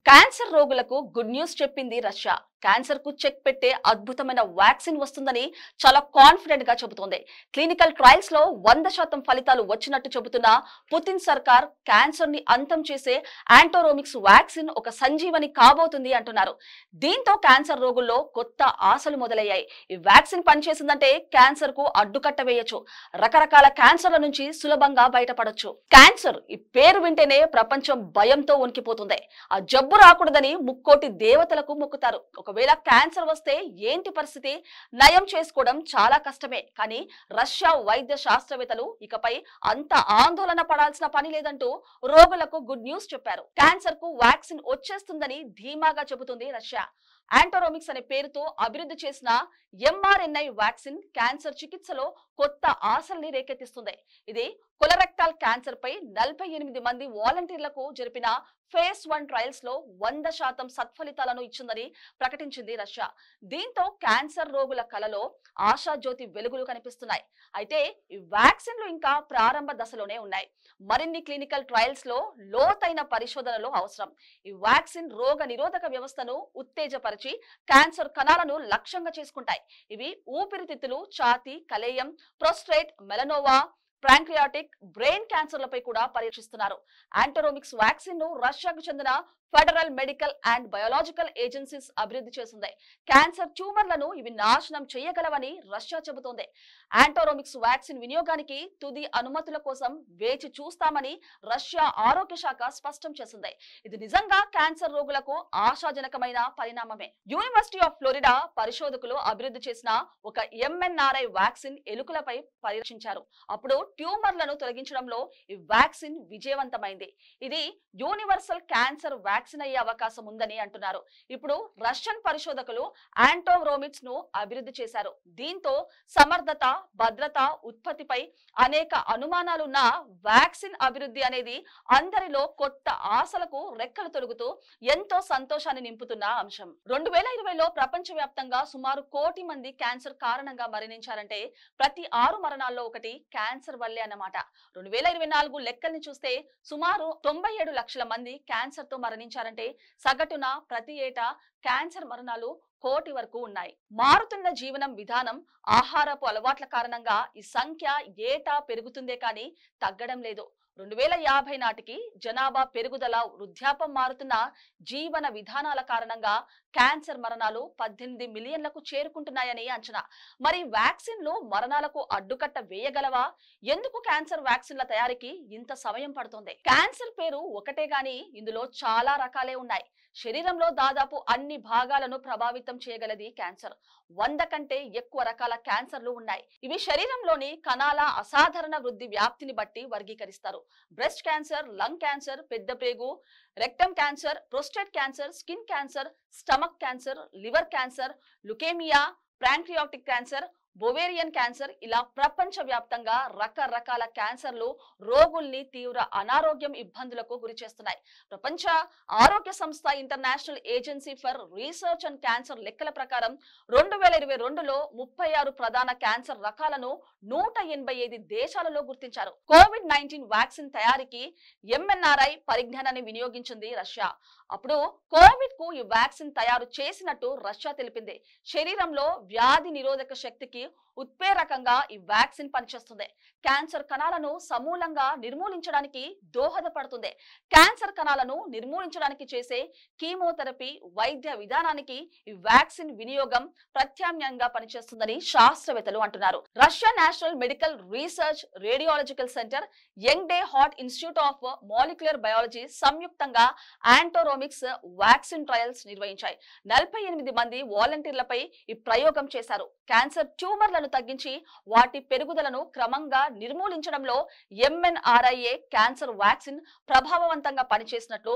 Cancer రోగులకు good news చెప్పింది Russia. Cancer కు చెక్ పెట్టే అద్భుతమైన వ్యాక్సిన్ వస్తుందని చాలా కాన్ఫిడెంట్ గా చెబుతోంది. క్లినికల్ ట్రయల్స్ లో 100% ఫలితాలు వచ్చినట్టు చెబుతున్న పుతిన్ సర్కార్ క్యాన్సర్ ని అంతం చేసే యాంటోరోమిక్స్ వ్యాక్సిన్ ఒక సంజీవని కాబోతుంది అంటున్నారు. దీంతో క్యాన్సర్ రోగుల్లో కొత్త ఆశలు మొదలయ్యాయి. ఈ వ్యాక్సిన్ పనిచేసిందంటే క్యాన్సర్ కు అడ్డుకట్ట వేయొచ్చు. రకరకాల క్యాన్సర్ల నుంచి సులభంగా బయటపడొచ్చు. క్యాన్సర్ ఈ పేరు వింటేనే ప్రపంచం భయంతో వణికిపోతుంది. ఆ జబ్బు రాకూడదని ముక్కోటి దేవతలకు మొక్కుతారు. ఒకవేళ క్యాన్సర్ వస్తే ఏంటి పరిస్థితి? నయం చేసుకోవడం చాలా కష్టమే. కానీ రష్యా వైద్య శాస్త్రవేత్తలు ఇకపై అంత ఆందోళన పడాల్సిన పని లేదంటూ రోగులకు గుడ్ న్యూస్ చెప్పారు. క్యాన్సర్ కు వ్యాక్సిన్ వచ్చేస్తుందని ధీమాగా చెబుతుంది రష్యా. యాంటోరోమిక్స్ అనే పేరుతో అభివృద్ధి చేసిన mRNA వ్యాక్సిన్ క్యాన్సర్ చికిత్సలో కొత్త ఆశల్ని రేకెత్తిస్తుంది. ఇది కొలరెక్టల్ క్యాన్సర్ పై 48 మంది వాలంటీర్లకు జరిపిన ఫేజ్ 1 ట్రయల్స్ లో 100% సత్ఫలితాలను ఇచ్చిందని ప్రకటించింది రష్యా. దీంతో క్యాన్సర్ రోగుల కలలో ఆశాజ్యోతి వెలుగులు కనిపిస్తున్నాయి. అయితే ఈ వ్యాక్సిన్లు ఇంకా ప్రారంభ దశలోనే ఉన్నాయి. మరిన్ని క్లినికల్ ట్రయల్స్ లో లోతైన పరిశోధనలు అవసరం. ఈ వ్యాక్సిన్ రోగ నిరోధక వ్యవస్థను ఉత్తేజపరిచి క్యాన్సర్ కణాలను లక్ష్యంగా చేసుకుంటాయి. ఇవి ఊపిరితిత్తులు, ఛాతీ, కలేయం, ప్రోస్టేట్, మెలనోవా, ప్రాంక్రియాటిక్, బ్రెయిన్ క్యాన్సర్లపై కూడా పరీక్షిస్తున్నారు. యాంటోరోమిక్స్ వ్యాక్సిన్ ను రష్యాకు చెందిన federal medical and biological agencies అభివృద్ధి చేసింది. క్యాన్సర్ ట్యూమర్లను ఇవి నాశనం చేయగలవని రష్యా చెబుతోంది. యాంటోరోమిక్స్ వ్యాక్సిన్ వినియోగానికి తుది అనుమతుల కోసం వేచి చూస్తామని రష్యా ఆరోగ్య శాఖ స్పష్టం చేసింది. ఇది నిజంగా క్యాన్సర్ రోగులకు ఆశాజనకమైన పరిణామమే. యూనివర్సిటీ ఆఫ్ ఫ్లోరిడా పరిశోధకులు అభివృద్ధి చేసిన ఒక mRNA వ్యాక్సిన్ ఎలుకలపై పరీక్షించారు. అప్పుడు ట్యూమర్లను తొలగించడంలో ఈ వ్యాక్సిన్ విజయవంతమైంది. ఇది యూనివర్సల్ క్యాన్సర్ వ్యాక్సిన్ అయ్యే అవకాశం ఉందని అంటున్నారు. ఇప్పుడు రష్యన్ పరిశోధకులు యాంటోరోమిక్స్ ను అభివృద్ధి చేశారు. దీంతో సమర్థత, భద్రత, ఉత్పత్తిపై అనేక అనుమానాలున్న వ్యాక్సిన్ అభివృద్ధి అనేది అందరిలో కొత్త ఆశలకు రెక్కలు తొలుగుతూ ఎంతో సంతోషాన్ని నింపుతున్న అంశం. 2020లో ప్రపంచవ్యాప్తంగా సుమారు 1 కోటి మంది క్యాన్సర్ కారణంగా మరణించారంటే ప్రతి 6 మరణాల్లో ఒకటి క్యాన్సర్ వల్లే అన్నమాట. 2024 లెక్కల్ని చూస్తే సుమారు 97 లక్షల మంది క్యాన్సర్ తో మరణించారంటే సగటున ప్రతి ఏటా క్యాన్సర్ మరణాలు 1 కోటి వరకు ఉన్నాయి. మారుతున్న జీవనం విధానం, ఆహారపు అలవాట్ల కారణంగా ఈ సంఖ్య ఏటా పెరుగుతుందే కానీ తగ్గడం లేదు. 2050 నాటికి జనాభా పెరుగుదల, వృద్ధాప్యం, మారుతున్న జీవన విధానాల కారణంగా క్యాన్సర్ మరణాలు 18 మిలియన్లకు చేరుకుంటున్నాయని అంచనా. మరి వ్యాక్సిన్లు మరణాలకు అడ్డుకట్ట వేయగలవా? ఎందుకు క్యాన్సర్ వ్యాక్సిన్ల తయారీకి ఇంత సమయం పడుతుంది? క్యాన్సర్ పేరు ఒకటే గాని ఇందులో చాలా రకాలే ఉన్నాయి. శరీరంలో దాదాపు అన్ని భాగాలను ప్రభావితం చేయగలది క్యాన్సర్. 100 కంటే ఎక్కువ రకాల క్యాన్సర్లు ఉన్నాయి. ఇవి శరీరంలోని కణాల అసాధారణ వృద్ధి వ్యాప్తిని బట్టి వర్గీకరిస్తారు. బ్రెస్ట్ క్యాన్సర్, లంగ్ క్యాన్సర్, పెద్ద ప్రేగు, rectum cancer, prostate cancer, skin cancer, stomach cancer, liver cancer, leukaemia, pancreatic cancer, ovarian cancer, ఇలా ప్రపంచ వ్యాప్తంగా రకరకాల క్యాన్సర్లు రోగుల్ని తీవ్ర అనారోగ్యం, ఇబ్బందులకు గురి చేస్తున్నాయి. ప్రపంచ ఆరోగ్య సంస్థ international agency for research and cancer లెక్కల ప్రకారం 2022లో 36 ప్రధాన క్యాన్సర్ రకాలను 185 దేశాలలో గుర్తించారు. కోవిడ్-19 వ్యాక్సిన్ తయారీకి mRNA పరిజ్ఞానాన్ని వినియోగించింది రష్యా. అప్పుడు కోవిడ్ కు ఈ వ్యాక్సిన్ తయారు చేసినట్టు రష్యా తెలిపింది. శరీరంలో వ్యాధి నిరోధక శక్తికి ఉత్ప్రేరకంగా ఈ వ్యాక్సిన్ పనిచేస్తుంది. క్యాన్సర్ కణాలను సమూలంగా నిర్మూలించడానికి దోహదపడుతుంది. క్యాన్సర్ కణాలను నిర్మూలించడానికి చేసే కీమోథెరపీ వైద్య విధానానికి ఈ వ్యాక్సిన్ వినియోగం ప్రత్యామ్నాయంగా పనిచేస్తుందని శాస్త్రవేత్తలు అంటున్నారు. Russia national medical research radiological centre, young day heart institute of molecular biology సంయుక్తంగా యాంటోరోమిక్స్ వ్యాక్సిన్ ట్రయల్స్ నిర్వహించాయి. 48 మంది వాలంటీర్లపై ఈ ప్రయోగం చేశారు. క్యాన్సర్ ట్యూమర్లను తగ్గించి వాటి పెరుగుదలను క్రమంగా నిర్మూలించడంలో mRNA క్యాన్సర్ వ్యాక్సిన్ ప్రభావవంతంగా పనిచేసినట్లు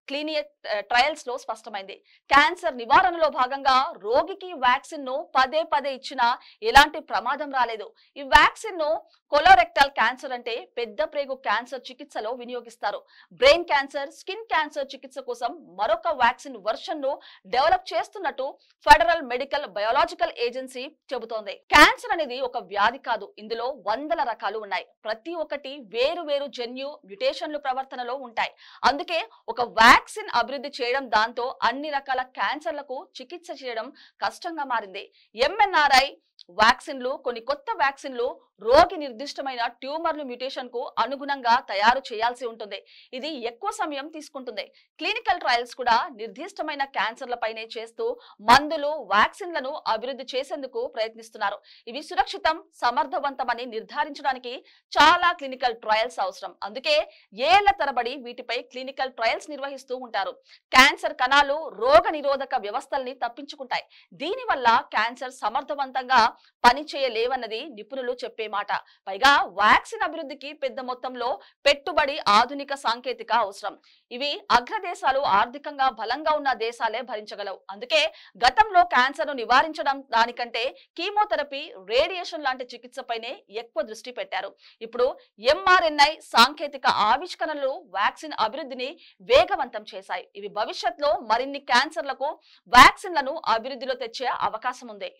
క్లినికల్ ట్రయల్స్ లో స్పష్టమైంది. క్యాన్సర్ నివారణలో భాగంగా రోగికి వ్యాక్సిన్ ను పదే ఇచ్చినా ఎలాంటి ప్రమాదం రాలేదు. ఈ వ్యాక్సిన్ ను కొలోరెక్టల్ క్యాన్సర్ అంటే పెద్ద ప్రేగు క్యాన్సర్ చికిత్సలో వినియోగిస్తారు. బ్రెయిన్ క్యాన్సర్, స్కిన్ క్యాన్సర్ చికిత్స కోసం మరొక వ్యాక్సిన్ వర్షన్ ను డెవలప్ చేస్తున్నట్టు ఫెడరల్ మెడికల్ బయోలాజికల్ ఏజెన్సీ చెబుతోంది. క్యాన్సర్ అనేది ఒక వ్యాధి కాదు. ఇందులో వందల రకాలు ఉన్నాయి. ప్రతి ఒక్కటి వేరు జన్యు మ్యుటేషన్లు ప్రవర్తనలో ఉంటాయి. అందుకే ఒక వ్యాక్సిన్ అభివృద్ధి చేయడం, దాంతో అన్ని రకాల క్యాన్సర్లకు చికిత్స చేయడం కష్టంగా మారింది. ఎంఎన్ఆర్ఐ వ్యాక్సిన్లు, కొన్ని కొత్త వ్యాక్సిన్లు రోగి నిర్దిష్టమైన ట్యూమర్లు మ్యూటేషన్ కు అనుగుణంగా తయారు చేయాల్సి ఉంటుంది. ఇది ఎక్కువ సమయం తీసుకుంటుంది. క్లినికల్ ట్రయల్స్ కూడా నిర్దిష్టమైన క్యాన్సర్లపైనే చేస్తూ మందులు, వ్యాక్సిన్లను అభివృద్ధి చేసేందుకు ప్రయత్నిస్తున్నారు. ఇవి సురక్షితం, సమర్థవంతమని నిర్ధారించడానికి చాలా క్లినికల్ ట్రయల్స్ అవసరం. అందుకే ఏళ్ల తరబడి వీటిపై క్లినికల్ ట్రయల్స్ నిర్వహిస్తూ ఉంటారు. క్యాన్సర్ కణాలు రోగ నిరోధక వ్యవస్థల్ని తప్పించుకుంటాయి. దీనివల్ల క్యాన్సర్ సమర్థవంతంగా పనిచేయలేవన్నది నిపుణులు చెప్పే మాట. పైగా వ్యాక్సిన్ అభివృద్ధికి పెద్ద మొత్తంలో పెట్టుబడి, ఆధునిక సాంకేతిక అవసరం. ఇవి అగ్రదేశాలు, ఆర్థికంగా బలంగా ఉన్న దేశాలే భరించగలవు. అందుకే గతంలో క్యాన్సర్ ను నివారించడం దానికంటే కీమోథెరపీ, రేడియేషన్ లాంటి చికిత్సపైనే ఎక్కువ దృష్టి పెట్టారు. ఇప్పుడు ఎంఆర్ఎన్ఐ సాంకేతిక ఆవిష్కరణలు వ్యాక్సిన్ అభివృద్ధిని వేగవంతం చేశాయి. ఇవి భవిష్యత్తులో మరిన్ని క్యాన్సర్లకు వ్యాక్సిన్లను అభివృద్ధిలో తెచ్చే అవకాశం ఉంది.